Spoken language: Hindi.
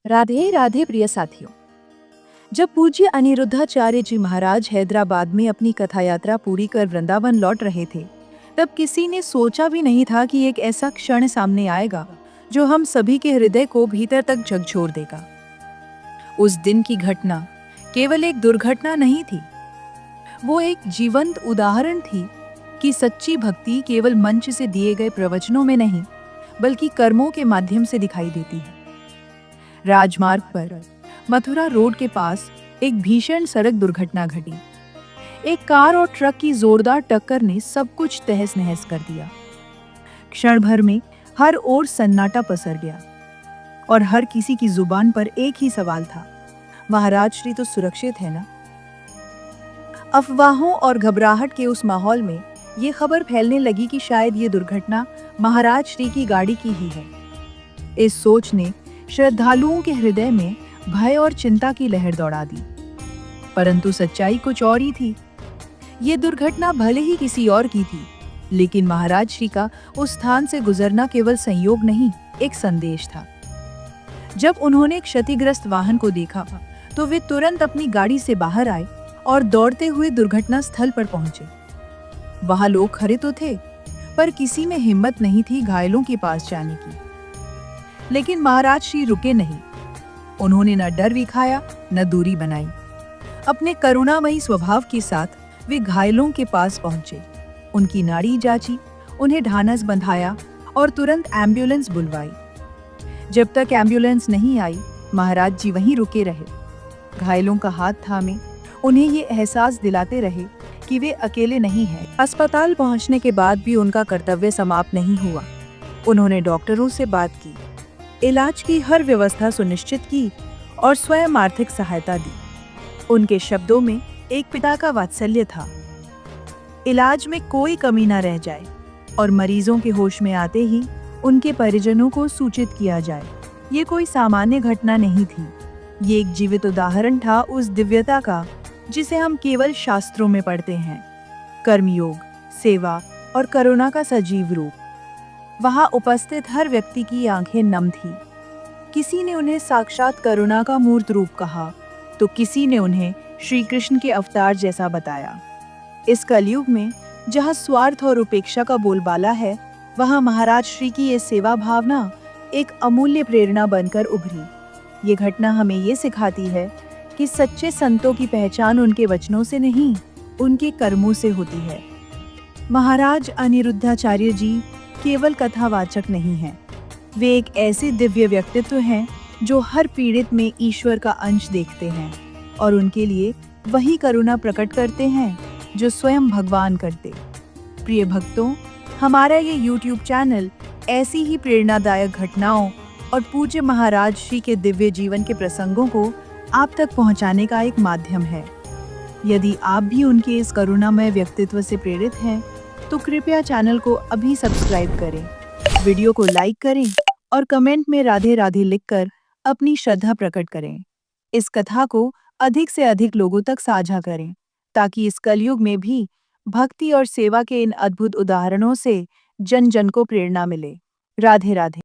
राधे राधे प्रिय साथियों। जब पूज्य अनिरुद्धाचार्य जी महाराज हैदराबाद में अपनी कथा यात्रा पूरी कर वृंदावन लौट रहे थे, तब किसी ने सोचा भी नहीं था कि एक ऐसा क्षण सामने आएगा जो हम सभी के हृदय को भीतर तक झकझोर देगा। उस दिन की घटना केवल एक दुर्घटना नहीं थी, वो एक जीवंत उदाहरण थी कि सच्ची भक्ति केवल मंच से दिए गए प्रवचनों में नहीं, बल्कि कर्मों के माध्यम से दिखाई देती है। राजमार्ग पर मथुरा रोड के पास एक भीषण सड़क दुर्घटना घटी। एक कार और ट्रक की जोरदार टक्कर ने सब कुछ तहस नहस कर दिया। क्षण भर में हर ओर सन्नाटा पसर गया और हर किसी की जुबान पर एक ही सवाल था, महाराज श्री तो सुरक्षित है ना? अफवाहों और घबराहट के उस माहौल में ये खबर फैलने लगी कि शायद ये दुर्घटना महाराज श्री की गाड़ी की ही है। इस सोच ने श्रद्धालुओं के हृदय में भय और चिंता की लहर दौड़ा दी। परंतु सच्चाई कुछ और ही थी। ये दुर्घटना भले ही किसी और की थी, लेकिन महाराज श्री का उस स्थान से गुजरना केवल संयोग नहीं, एक संदेश था। जब उन्होंने क्षतिग्रस्त वाहन को देखा तो वे तुरंत अपनी गाड़ी से बाहर आए और दौड़ते हुए दुर्घटना स्थल पर पहुंचे। वहां लोग खड़े तो थे, पर किसी में हिम्मत नहीं थी घायलों के पास जाने की। लेकिन महाराज श्री रुके नहीं। उन्होंने न डर दिखाया न दूरी बनाई। अपने करुणामयी स्वभाव के साथ वे घायलों के पास पहुंचे, उनकी नाड़ी जांची, उन्हें ढांढस बंधाया और तुरंत एम्बुलेंस बुलवाई। जब तक एम्बुलेंस नहीं आई, महाराज जी वहीं रुके रहे। घायलों का हाथ थामे उन्हें ये एहसास दिलाते रहे कि वे अकेले नहीं हैं। अस्पताल पहुंचने के बाद भी उनका कर्तव्य समाप्त नहीं हुआ। उन्होंने डॉक्टरों से बात की, इलाज की हर व्यवस्था सुनिश्चित की और स्वयं आर्थिक सहायता दी। उनके शब्दों में एक पिता का वात्सल्य था। इलाज में कोई कमी न रह जाए और मरीजों के होश में आते ही उनके परिजनों को सूचित किया जाए। ये कोई सामान्य घटना नहीं थी, ये एक जीवित उदाहरण था उस दिव्यता का जिसे हम केवल शास्त्रों में पढ़ते हैं। कर्मयोग, सेवा और करुणा का सजीव रूप। वहां उपस्थित हर व्यक्ति की आंखें नम थी। किसी ने उन्हें साक्षात करुणा का मूर्त रूप कहा, तो किसी ने उन्हें श्री कृष्ण के अवतार जैसा बताया। इस कलयुग में जहां स्वार्थ और उपेक्षा का बोलबाला है, वहां महाराज श्री की ये सेवा भावना एक अमूल्य प्रेरणा बनकर उभरी। ये घटना हमें ये सिखाती है कि सच्चे संतों की पहचान उनके वचनों से नहीं, उनके कर्मों से होती है। महाराज अनिरुद्धाचार्य जी केवल कथावाचक नहीं हैं, वे एक ऐसे दिव्य व्यक्तित्व हैं जो हर पीड़ित में ईश्वर का अंश देखते हैं और उनके लिए वही करुणा प्रकट करते हैं जो स्वयं भगवान करते। प्रिय भक्तों, हमारा ये YouTube चैनल ऐसी ही प्रेरणादायक घटनाओं और पूज्य महाराज श्री के दिव्य जीवन के प्रसंगों को आप तक पहुंचाने का एक माध्यम है। यदि आप भी उनके इस करुणामय व्यक्तित्व से प्रेरित हैं, तो कृपया चैनल को अभी सब्सक्राइब करें, वीडियो को लाइक करें और कमेंट में राधे राधे लिखकर अपनी श्रद्धा प्रकट करें। इस कथा को अधिक से अधिक लोगों तक साझा करें, ताकि इस कलयुग में भी भक्ति और सेवा के इन अद्भुत उदाहरणों से जन जन को प्रेरणा मिले। राधे राधे।